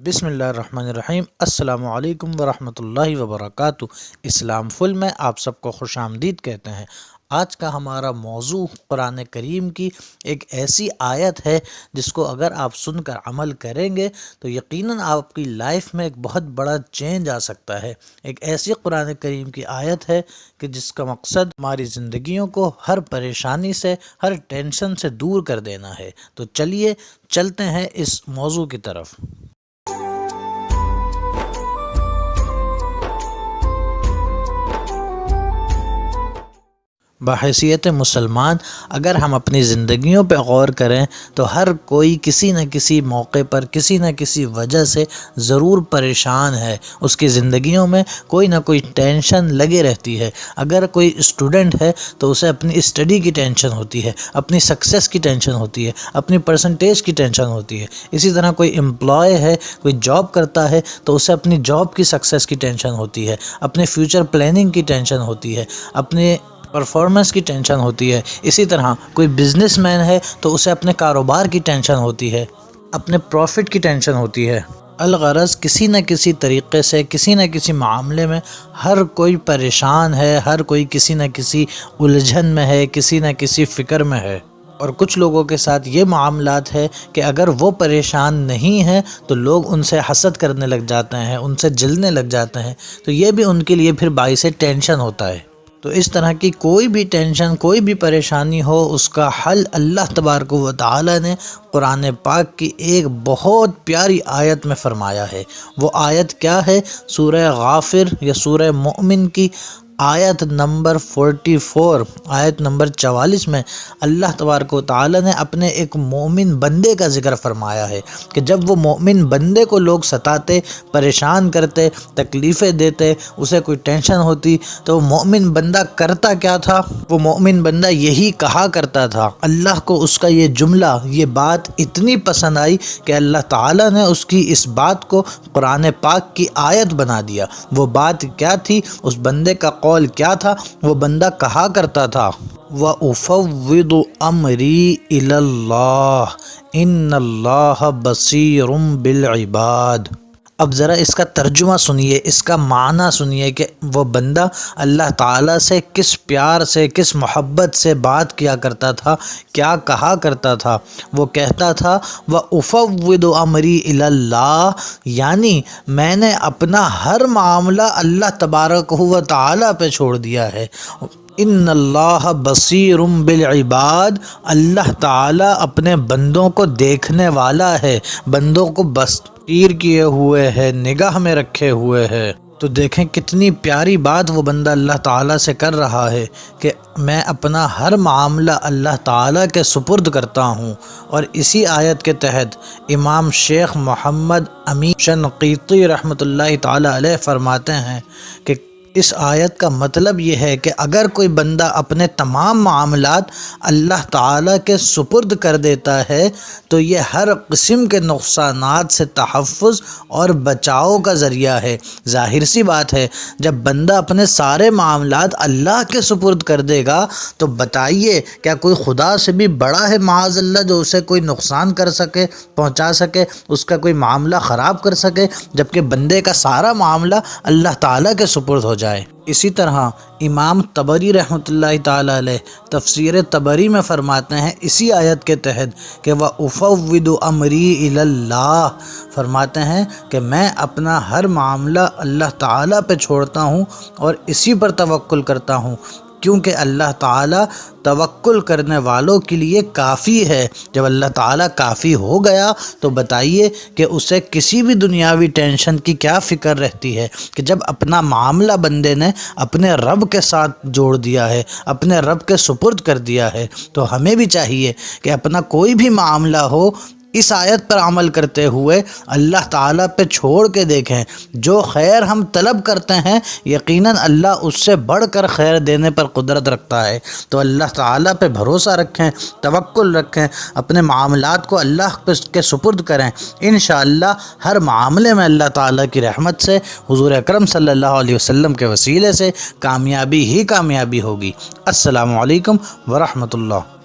بسم اللہ الرحمن الرحیم۔ السلام علیکم ورحمۃ اللہ وبرکاتہ۔ اسلام فل میں آپ سب کو خوش آمدید کہتے ہیں۔ آج کا ہمارا موضوع قرآن کریم کی ایک ایسی آیت ہے جس کو اگر آپ سن کر عمل کریں گے تو یقیناً آپ کی لائف میں ایک بہت بڑا چینج آ سکتا ہے۔ ایک ایسی قرآن کریم کی آیت ہے کہ جس کا مقصد ہماری زندگیوں کو ہر پریشانی سے، ہر ٹینشن سے دور کر دینا ہے۔ تو چلیے چلتے ہیں اس موضوع کی طرف۔ بحیثیت مسلمان اگر ہم اپنی زندگیوں پہ غور کریں تو ہر کوئی کسی نہ کسی موقع پر کسی نہ کسی وجہ سے ضرور پریشان ہے۔ اس کی زندگیوں میں کوئی نہ کوئی ٹینشن لگے رہتی ہے۔ اگر کوئی اسٹوڈنٹ ہے تو اسے اپنی اسٹڈی کی ٹینشن ہوتی ہے، اپنی سکسیس کی ٹینشن ہوتی ہے، اپنی پرسنٹیج کی ٹینشن ہوتی ہے۔ اسی طرح کوئی امپلائی ہے، کوئی جاب کرتا ہے تو اسے اپنی جاب کی سکسیس کی ٹینشن ہوتی ہے، اپنے فیوچر پلاننگ کی ٹینشن ہوتی ہے، اپنے پرفارمنس کی ٹینشن ہوتی ہے۔ اسی طرح کوئی بزنس مین ہے تو اسے اپنے کاروبار کی ٹینشن ہوتی ہے، اپنے پروفٹ کی ٹینشن ہوتی ہے۔ الغرض کسی نہ کسی طریقے سے کسی نہ کسی معاملے میں ہر کوئی پریشان ہے، ہر کوئی کسی نہ کسی الجھن میں ہے، کسی نہ کسی فکر میں ہے۔ اور کچھ لوگوں کے ساتھ یہ معاملات ہے کہ اگر وہ پریشان نہیں ہیں تو لوگ ان سے حسد کرنے لگ جاتے ہیں، ان سے جلنے لگ جاتے ہیں، تو یہ بھی ان کے لیے پھر باعث ٹینشن ہوتا ہے۔ تو اس طرح کی کوئی بھی ٹینشن، کوئی بھی پریشانی ہو، اس کا حل اللہ تبارک و تعالی نے قرآن پاک کی ایک بہت پیاری آیت میں فرمایا ہے۔ وہ آیت کیا ہے؟ سورہ غافر یا سورہ مومن کی آیت نمبر 44، آیت نمبر 44 میں اللہ تبارک و تعالی نے اپنے ایک مومن بندے کا ذکر فرمایا ہے کہ جب وہ مومن بندے کو لوگ ستاتے، پریشان کرتے، تکلیفیں دیتے، اسے کوئی ٹینشن ہوتی تو وہ مومن بندہ کرتا کیا تھا؟ وہ مومن بندہ یہی کہا کرتا تھا۔ اللہ کو اس کا یہ جملہ، یہ بات اتنی پسند آئی کہ اللہ تعالی نے اس کی اس بات کو قرآن پاک کی آیت بنا دیا۔ وہ بات کیا تھی؟ اس بندے کا قول کیا تھا؟ وہ بندہ کہا کرتا تھا وَأُفَوِّضُ أَمْرِي إِلَى اللَّهِ إِنَّ اللَّهَ بَصِيرٌ بِالْعِبَادِ۔ اب ذرا اس کا ترجمہ سنیے، اس کا معنی سنیے کہ وہ بندہ اللہ تعالیٰ سے کس پیار سے، کس محبت سے بات کیا کرتا تھا، کیا کہا کرتا تھا۔ وہ کہتا تھا وَأُفَوِّضُ أَمْرِي إِلَى اللَّهِ، یعنی میں نے اپنا ہر معاملہ اللہ تبارک و تعالیٰ پہ چھوڑ دیا ہے۔ ان اللہ بصیر بالعباد، اللہ تعالیٰ اپنے بندوں کو دیکھنے والا ہے، بندوں کو بصیر کیے ہوئے ہے، نگاہ میں رکھے ہوئے ہے۔ تو دیکھیں کتنی پیاری بات وہ بندہ اللہ تعالیٰ سے کر رہا ہے کہ میں اپنا ہر معاملہ اللہ تعالیٰ کے سپرد کرتا ہوں۔ اور اسی آیت کے تحت امام شیخ محمد امین شنقیطی رحمۃ اللہ تعالیٰ علیہ فرماتے ہیں کہ اس آیت کا مطلب یہ ہے کہ اگر کوئی بندہ اپنے تمام معاملات اللہ تعالیٰ کے سپرد کر دیتا ہے تو یہ ہر قسم کے نقصانات سے تحفظ اور بچاؤ کا ذریعہ ہے۔ ظاہر سی بات ہے جب بندہ اپنے سارے معاملات اللہ کے سپرد کر دے گا تو بتائیے کیا کوئی خدا سے بھی بڑا ہے معاذ اللہ جو اسے کوئی نقصان کر سکے، پہنچا سکے، اس کا کوئی معاملہ خراب کر سکے، جبکہ بندے کا سارا معاملہ اللہ تعالیٰ کے سپرد ہو جائے۔ اسی طرح امام طبری رحمۃ اللہ تعالیٰ علیہ تفسیر طبری میں فرماتے ہیں اسی آیت کے تحت کہ وَأُفَوِّضُ أَمْرِي إِلَى اللَّهِ، فرماتے ہیں کہ میں اپنا ہر معاملہ اللہ تعالیٰ پہ چھوڑتا ہوں اور اسی پر توکل کرتا ہوں، کیونکہ اللہ تعالیٰ توکل کرنے والوں کے لیے کافی ہے۔ جب اللہ تعالیٰ کافی ہو گیا تو بتائیے کہ اسے کسی بھی دنیاوی ٹینشن کی کیا فکر رہتی ہے کہ جب اپنا معاملہ بندے نے اپنے رب کے ساتھ جوڑ دیا ہے، اپنے رب کے سپرد کر دیا ہے۔ تو ہمیں بھی چاہیے کہ اپنا کوئی بھی معاملہ ہو اس آیت پر عمل کرتے ہوئے اللہ تعالیٰ پہ چھوڑ کے دیکھیں۔ جو خیر ہم طلب کرتے ہیں یقیناً اللہ اس سے بڑھ کر خیر دینے پر قدرت رکھتا ہے۔ تو اللہ تعالیٰ پہ بھروسہ رکھیں، توکل رکھیں، اپنے معاملات کو اللہ کے سپرد کریں۔ انشاءاللہ ہر معاملے میں اللہ تعالیٰ کی رحمت سے، حضور اکرم صلی اللہ علیہ وسلم کے وسیلے سے کامیابی ہی کامیابی ہوگی۔ السلام علیکم ورحمۃ اللہ۔